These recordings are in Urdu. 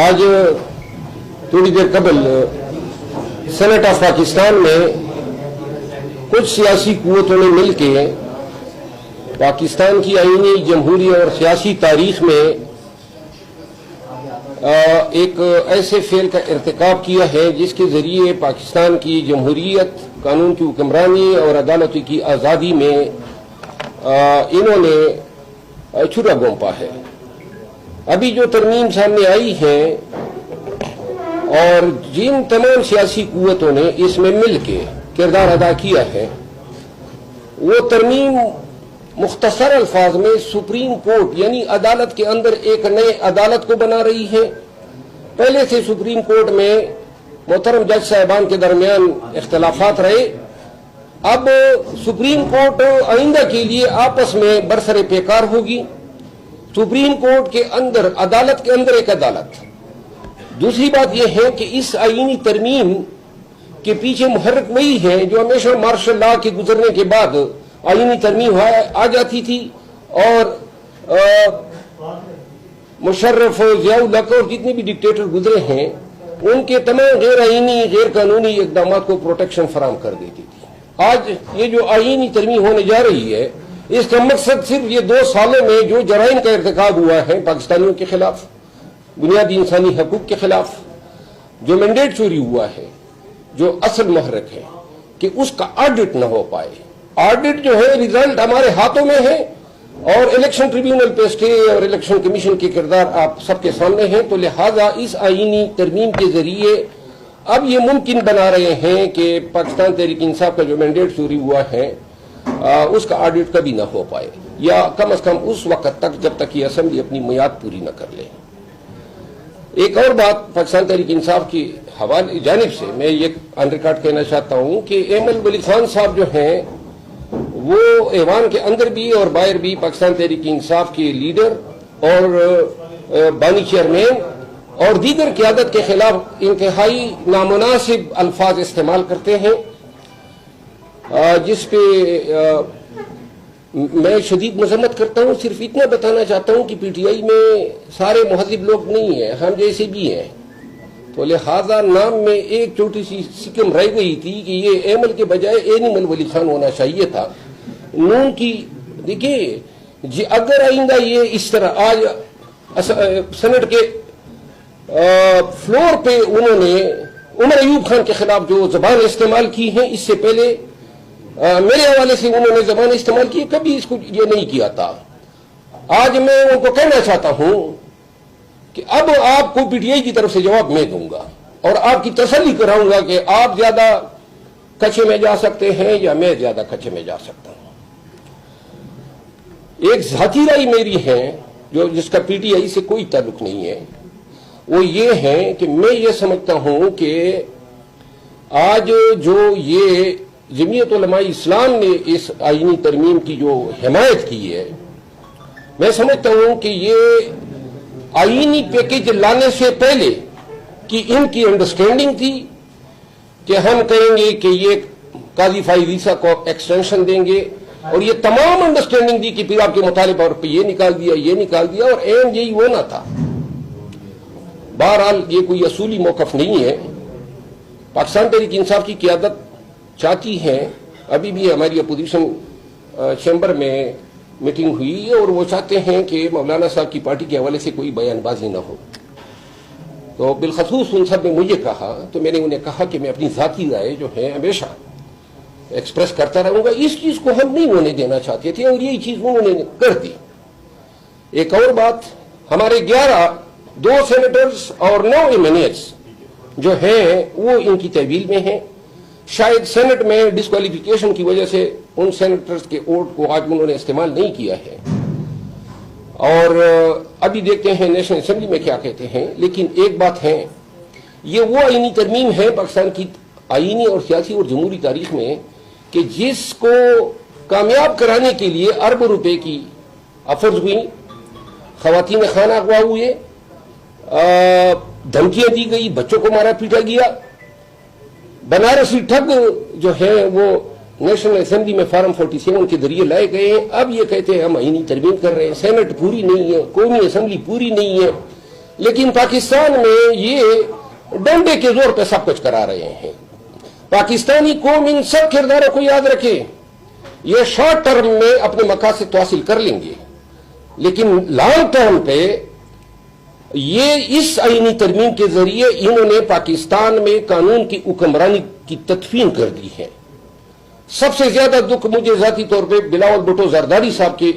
آج تھوڑی دیر قبل سینٹ آف پاکستان میں کچھ سیاسی قوتوں نے مل کے پاکستان کی آئینی جمہوری اور سیاسی تاریخ میں ایک ایسے فعل کا ارتکاب کیا ہے جس کے ذریعے پاکستان کی جمہوریت، قانون کی حکمرانی اور عدالت کی آزادی میں انہوں نے چھرا گھونپا ہے۔ ابھی جو ترمیم سامنے آئی ہے اور جن تمام سیاسی قوتوں نے اس میں مل کے کردار ادا کیا ہے، وہ ترمیم مختصر الفاظ میں سپریم کورٹ یعنی عدالت کے اندر ایک نئے عدالت کو بنا رہی ہے۔ پہلے سے سپریم کورٹ میں محترم جج صاحبان کے درمیان اختلافات رہے، اب سپریم کورٹ آئندہ کے لیے آپس میں برسر پیکار ہوگی۔ سپریم کورٹ کے اندر، عدالت کے اندر ایک عدالت۔ دوسری بات یہ ہے کہ اس آئینی ترمیم کے پیچھے محرک وہی ہے جو ہمیشہ مارشل لا کے گزرنے کے بعد آئینی ترمیم آ جاتی تھی، اور مشرف، ضیاء الحق اور جتنے بھی ڈکٹیٹر گزرے ہیں ان کے تمام غیر آئینی، غیر قانونی اقدامات کو پروٹیکشن فراہم کر دیتی تھی۔ آج یہ جو آئینی ترمیم ہونے جا رہی ہے، اس کا مقصد صرف یہ 2 سالوں میں جو جرائم کا ارتکاب ہوا ہے پاکستانیوں کے خلاف، بنیادی انسانی حقوق کے خلاف، جو مینڈیٹ چوری ہوا ہے، جو اصل محرک ہے کہ اس کا آڈٹ نہ ہو پائے۔ آڈٹ جو ہے ریزلٹ ہمارے ہاتھوں میں ہے، اور الیکشن ٹریبیونل پہ اسٹے اور الیکشن کمیشن کے کردار آپ سب کے سامنے ہیں، تو لہذا اس آئینی ترمیم کے ذریعے اب یہ ممکن بنا رہے ہیں کہ پاکستان تحریک انصاف کا جو مینڈیٹ چوری ہوا ہے اس کا آڈٹ کبھی نہ ہو پائے، یا کم از کم اس وقت تک جب تک یہ اسمبلی اپنی میعاد پوری نہ کر لے۔ ایک اور بات پاکستان تحریک انصاف کی جانب سے میں یہ آن ریکارڈ کہنا چاہتا ہوں کہ احمد ولی خان صاحب جو ہیں وہ ایوان کے اندر بھی اور باہر بھی پاکستان تحریک انصاف کے لیڈر اور بانی چیئرمین اور دیگر قیادت کے خلاف انتہائی نامناسب الفاظ استعمال کرتے ہیں، جس پہ میں شدید مذمت کرتا ہوں۔ صرف اتنا بتانا چاہتا ہوں کہ پی ٹی آئی میں سارے مہذب لوگ نہیں ہیں، ہم جیسے بھی ہیں، تو لہذا نام میں ایک چھوٹی سی سکم رہ گئی تھی کہ یہ ایمل کے بجائے اینیمل ولی خان ہونا چاہیے تھا۔ نون کی دیکھیے اگر آئندہ یہ اس طرح آج سینٹ کے فلور پہ انہوں نے عمر ایوب خان کے خلاف جو زبان استعمال کی ہے، اس سے پہلے میرے حوالے سے انہوں نے زبان استعمال کی، کبھی اس کو یہ نہیں کیا تھا۔ آج میں ان کو کہنا چاہتا ہوں کہ اب آپ کو پی ٹی آئی کی طرف سے جواب میں دوں گا اور آپ کی تسلی کراؤں گا کہ آپ زیادہ کچھے میں جا سکتے ہیں یا میں زیادہ کچھے میں جا سکتا ہوں۔ ایک ذاتی رائے میری ہے جس کا پی ٹی آئی سے کوئی تعلق نہیں ہے، وہ یہ ہے کہ میں یہ سمجھتا ہوں کہ آج جو یہ جمعیت علماء اسلام نے اس آئینی ترمیم کی جو حمایت کی ہے، میں سمجھتا ہوں کہ یہ آئینی پیکج لانے سے پہلے کہ ان کی انڈرسٹینڈنگ تھی کہ ہم کہیں گے کہ یہ قاضی فائز عیسیٰ کو ایکسٹینشن دیں گے، اور یہ تمام انڈرسٹینڈنگ دی کہ پھر آپ کے مطالبہ پر یہ نکال دیا، یہ نکال دیا، اور ایم یہی ہونا تھا۔ بہرحال یہ کوئی اصولی موقف نہیں ہے۔ پاکستان تحریک انصاف کی قیادت چاہتی ہے، ابھی بھی ہماری اپوزیشن چیمبر میں میٹنگ ہوئی ہے، اور وہ چاہتے ہیں کہ مولانا صاحب کی پارٹی کے حوالے سے کوئی بیان بازی نہ ہو۔ تو بالخصوص ان سب نے مجھے کہا، تو میں نے انہیں کہا کہ میں اپنی ذاتی رائے جو ہے ہمیشہ ایکسپریس کرتا رہوں گا، اس چیز کو ہم نہیں ہونے دینا چاہتے تھے، اور یہی چیز انہوں نے کر دی۔ ایک اور بات، ہمارے 2 سینیٹرز اور 9 ایمنیٹس جو ہیں وہ ان کی تحویل میں ہیں۔ شاید سینٹ میں ڈسکوالیفیکیشن کی وجہ سے ان سینیٹرز کے ووٹ کو آج انہوں نے استعمال نہیں کیا ہے، اور ابھی دیکھتے ہیں نیشنل اسمبلی میں کیا کہتے ہیں۔ لیکن ایک بات ہے، یہ وہ آئینی ترمیم ہے پاکستان کی آئینی اور سیاسی اور جمہوری تاریخ میں کہ جس کو کامیاب کرانے کے لیے اربوں روپے کی افرز ہوئی، خواتین خانہ اغوا ہوئے، دھمکیاں دی گئی، بچوں کو مارا پیٹا گیا، بنارسی ٹھگ جو ہے وہ نیشنل اسمبلی میں فارم 47 کے ذریعے لائے گئے ہیں۔ اب یہ کہتے ہیں ہم آئینی ترمیم کر رہے ہیں، سینٹ پوری نہیں ہے، قومی اسمبلی پوری نہیں ہے۔ لیکن پاکستان میں یہ ڈنڈے کے زور پہ سب کچھ کرا رہے ہیں. پاکستانی قوم ان سب کرداروں کو یاد رکھے. یہ شارٹ ٹرم میں اپنے مقاصد تو حاصل کر لیں گے لیکن لانگ ٹرم پہ یہ اس آئینی ترمیم کے ذریعے انہوں نے پاکستان میں قانون کی حکمرانی کی تدفین کر دی ہے. سب سے زیادہ دکھ مجھے ذاتی طور پہ بلاول بھٹو زرداری صاحب کے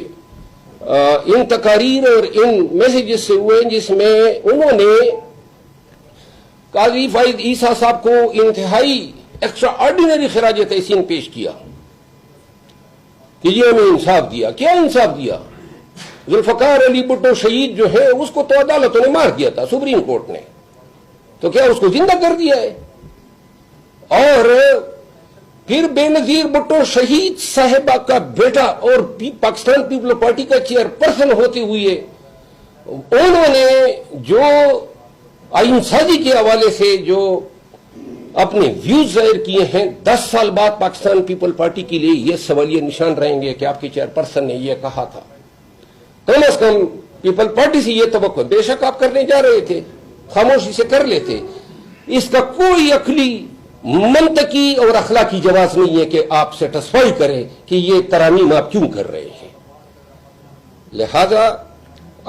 ان تقاریر اور ان میسیجز سے ہوئے جس میں انہوں نے قاضی فائد عیسیٰ صاحب کو انتہائی ایکسٹرا آرڈینری خراج تحسین پیش کیا کہ یہ ہمیں انصاف دیا. کیا انصاف دیا؟ ذوالفقار علی بھٹو شہید جو ہے اس کو تو عدالتوں نے مار دیا تھا, سپریم کورٹ نے, تو کیا اس کو زندہ کر دیا ہے؟ اور پھر بے نظیر بھٹو شہید صاحبہ کا بیٹا اور پاکستان پیپل پارٹی کا چیئر پرسن ہوتے ہوئے انہوں نے جو آئین سازی کے حوالے سے جو اپنے ویوز ظاہر کیے ہیں, 10 سال بعد پاکستان پیپل پارٹی کے لیے یہ سوالیہ نشان رہیں گے کہ آپ کے چیئر پرسن نے یہ کہا تھا. کم از کم پیپل پارٹی سے یہ توقع, بے شک آپ کرنے جا رہے تھے, خاموشی سے کر لیتے. اس کا کوئی عقلی, منطقی اور اخلاقی جواز نہیں ہے کہ آپ سیٹسفائی کریں کہ یہ ترامیم آپ کیوں کر رہے ہیں. لہذا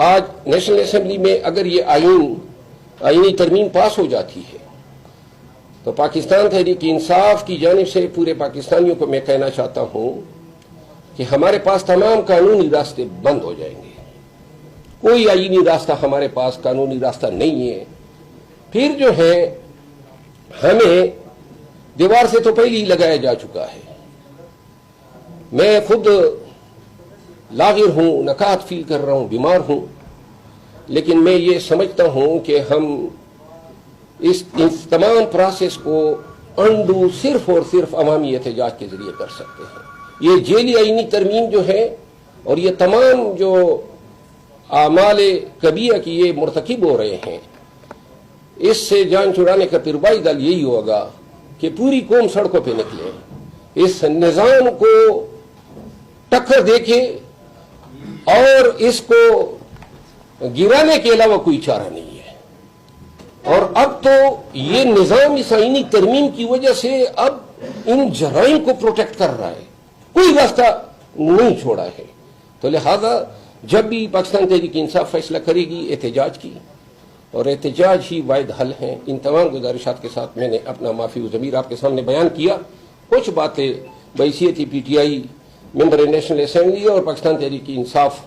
آج نیشنل اسمبلی میں اگر یہ آئینی ترمیم پاس ہو جاتی ہے تو پاکستان تحریک انصاف کی جانب سے پورے پاکستانیوں کو میں کہنا چاہتا ہوں کہ ہمارے پاس تمام قانونی راستے بند ہو جائیں گے. کوئی آئینی راستہ ہمارے پاس قانونی راستہ نہیں ہے. پھر جو ہے ہمیں دیوار سے تو پہلے ہی لگایا جا چکا ہے. میں خود لاغر ہوں, نکات فیل کر رہا ہوں, بیمار ہوں, لیکن میں یہ سمجھتا ہوں کہ ہم اس تمام پروسیس کو انڈو صرف اور صرف عوامی احتجاج کے ذریعے کر سکتے ہیں. یہ جیلی آئینی ترمیم جو ہے اور یہ تمام جو اعمال کبیرہ کی یہ مرتکب ہو رہے ہیں, اس سے جان چھڑانے کا پھروائی دل یہی ہوگا کہ پوری قوم سڑکوں پہ نکلے, اس نظام کو ٹکر دیکھے اور اس کو گرانے کے علاوہ کوئی چارہ نہیں ہے. اور اب تو یہ نظام اس آئینی ترمیم کی وجہ سے اب ان جرائم کو پروٹیکٹ کر رہا ہے, کوئی راستہ نہیں چھوڑا ہے. تو لہذا جب بھی پاکستان تحریک انصاف فیصلہ کرے گی احتجاج کی, اور احتجاج ہی واحد حل ہیں. ان تمام گزارشات کے ساتھ میں نے اپنا معافی و ضمیر آپ کے سامنے بیان کیا. کچھ باتیں بحیثیت P T I member national assembly اور پاکستان تحریک انصاف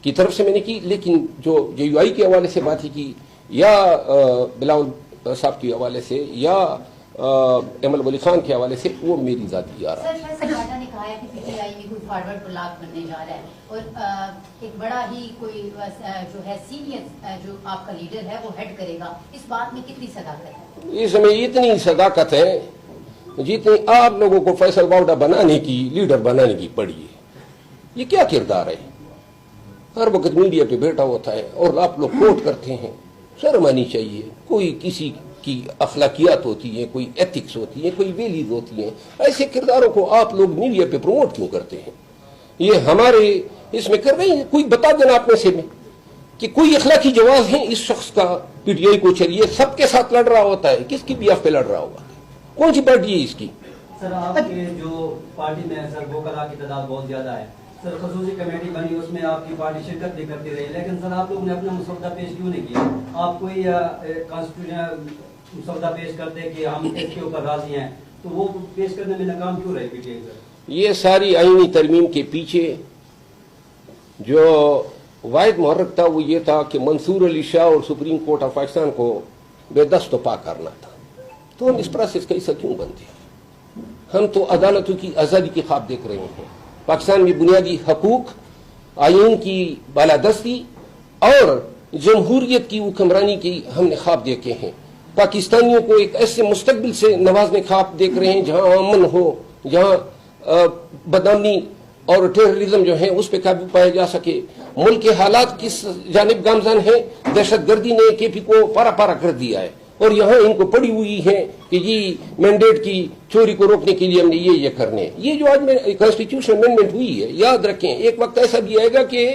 کی طرف سے میں نے کی, لیکن جو جے یو آئی کے حوالے سے باتیں کی یا بلاول صاحب کے حوالے سے یا احمد ولی خان کے حوالے سے, وہ میری ذاتی آرا ہے. سر نے کہا ہے کہ پی ٹی آئی میں کوئی فارورڈ بلاک بننے جا رہا ہے اور ایک بڑا ہی کوئی جو ہے سینئر جو آپ کا لیڈر ہے وہ ہیڈ کرے گا. اس بات میں کتنی صداقت ہے؟ اس میں اتنی صداقت ہے جتنی آپ لوگوں کو فیصل باوڈا بنانے کی, لیڈر بنانے کی پڑی ہے. یہ کیا کردار ہے؟ ہر وقت میڈیا پہ بیٹھا ہوتا ہے اور آپ لوگ کوٹ کرتے ہیں. شرم آنی چاہیے. کوئی کسی کی اخلاقیات ہوتی ہیں, کوئی ایتھکس ہوتی ہیں, کوئی ویلیز ہوتی ہیں. ایسے کرداروں کو آپ لوگ میڈیا پہ پروموٹ کیوں کرتے ہیں؟ یہ ہمارے اس میں کر رہے ہیں. کوئی بتا دینا آپ میں سے میں کہ کوئی اخلاقی جواز ہے اس شخص کا پی ٹی آئی کو چلیے سب کے ساتھ لڑ رہا ہوتا ہے. کس کی بیاف پہ لڑ رہا ہوگا؟ کون سی پارٹی ہے اس کی؟ سر آپ کے جو پارٹی میں سر وکلاء کی تعداد بہت زیادہ ہے. سر خصوصی کمیٹی بنی, اس میں آپ کی پارٹی شرکت بھی کرتی رہی, لیکن سر آپ لوگوں نے اپنا مسودہ پیش کیوں نہیں کیا؟ آپ کوئی کانسٹیٹیوشن مسودہ پیش کرتے کہ ہم اس کے اوپر راضی ہیں, تو وہ پیش کرنے میں ناکام کیوں رہے پی ٹی آئی سر؟ یہ ساری آئینی ترمیم کے پیچھے جو واحد محرک تھا وہ یہ تھا کہ منصور علی شاہ اور سپریم کورٹ آف پاکستان کو بے دست و پاک کرنا تھا. تو ہم اس پروسیس کا حصہ کیوں بنتے ہیں؟ ہم تو عدالتوں کی آزادی کی خواب دیکھ رہے ہیں. پاکستان میں بنیادی حقوق, آئین کی بالادستی اور جمہوریت کی حکمرانی کی ہم نے خواب دیکھے ہیں. پاکستانیوں کو ایک ایسے مستقبل سے نوازنے خواب دیکھ رہے ہیں جہاں امن ہو, جہاں بدامنی اور ٹیررزم جو ہے اس پہ قابو پایا جا سکے. ملک کے حالات کس جانب گامزن ہیں؟ دہشت گردی نے کے پی کو پارا پارا کر دیا ہے اور یہاں ان کو پڑی ہوئی ہے کہ یہ مینڈیٹ کی چوری کو روکنے کے لیے ہم نے یہ کرنے. یہ جو آج میں کانسٹیٹیوشن امینڈمنٹ ہوئی ہے, یاد رکھیں ایک وقت ایسا بھی آئے گا کہ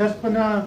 10-15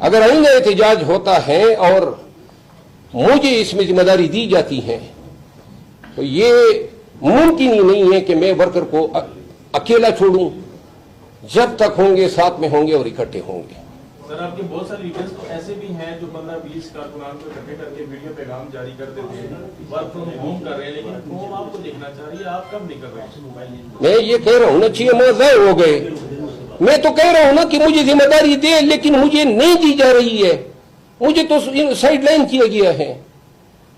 اگر آئندہ احتجاج ہوتا ہے اور مجھے اس میں ذمہ داری دی جاتی ہے تو یہ ممکن ہی نہیں ہے کہ میں ورکر کو اکیلا چھوڑوں. جب تک ہوں گے ساتھ میں ہوں گے اور اکٹھے ہوں گے. سر آپ کے بہت سارے لیڈرز تو ایسے بھی ہیں جو 15-20 کارکنان کو اکٹھے کر کے ویڈیو پیغام جاری کر دیتے ہیں, ورک فرام ہوم کر رہے ہیں, لیکن قوم آپ کو دیکھنا چاہ رہی ہے, آپ کب نہیں کر رہے ہیں موبائل؟ میں یہ کہہ رہا ہوں نا چیئر ماں ضائع ہو گئے. میں تو کہہ رہا ہوں نا کہ مجھے ذمہ داری دے, لیکن مجھے نہیں دی جا رہی ہے. مجھے تو سائڈ لائن کیا گیا ہے.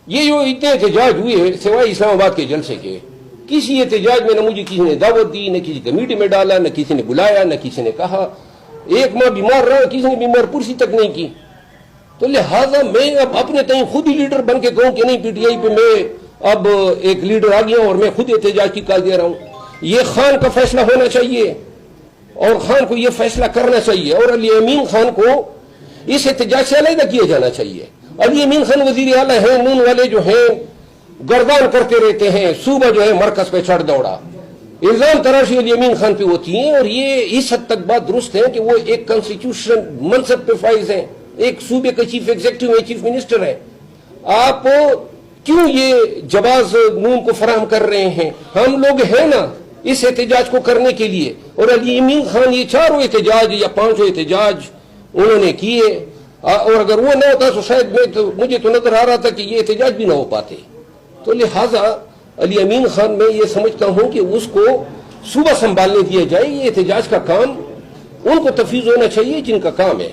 یہ جو اتنے احتجاج ہوئے سوائے اسلام آباد کے جلسے کے, کسی احتجاج میں نہ مجھے کسی نے دعوت دی, نہ کسی کمیٹی میں ڈالا, نہ کسی نے بلایا, نہ کسی نے کہا. ایک ماہ بیمار رہا, کسی نے بیمار پرسی تک نہیں کی. تو لہذا میں اب اپنے تئیں خود ہی لیڈر بن کے کہوں کہ نہیں پی ٹی آئی پہ میں اب ایک لیڈر آ گیا اور میں خود احتجاج کی کال دے رہا ہوں. یہ خان کا فیصلہ ہونا چاہیے اور خان کو یہ فیصلہ کرنا چاہیے, اور علی امین خان کو اس احتجاج سے علیحدہ کیا جانا چاہیے. علی امین خان وزیر اعلیٰ ہیں, نون والے جو ہیں گردان کرتے رہتے ہیں, صوبہ جو ہے مرکز پہ چڑھ دوڑا, الزام تراشی علی امین خان پہ ہوتی ہیں. اور یہ اس حد تک بات درست ہے کہ وہ ایک کانسٹیٹیوشن منصب پہ فائز ہیں, ایک صوبے کا چیف ایگزیکٹو ہے, چیف منسٹر ہے. آپ کیوں یہ جواز نون کو فراہم کر رہے ہیں؟ ہم لوگ ہیں نا اس احتجاج کو کرنے کے لیے. اور علی امین خان یہ 4 احتجاج یا 5 احتجاج انہوں نے کیے, اور اگر وہ نہ ہوتا تو شاید مجھے تو نظر آ رہا تھا کہ یہ احتجاج بھی نہ ہو پاتے. تو لہذا علی امین خان میں یہ سمجھتا ہوں کہ اس کو صوبہ سنبھالنے دیا جائے. یہ احتجاج کا کام ان کو تفویض ہونا چاہیے جن کا کام ہے.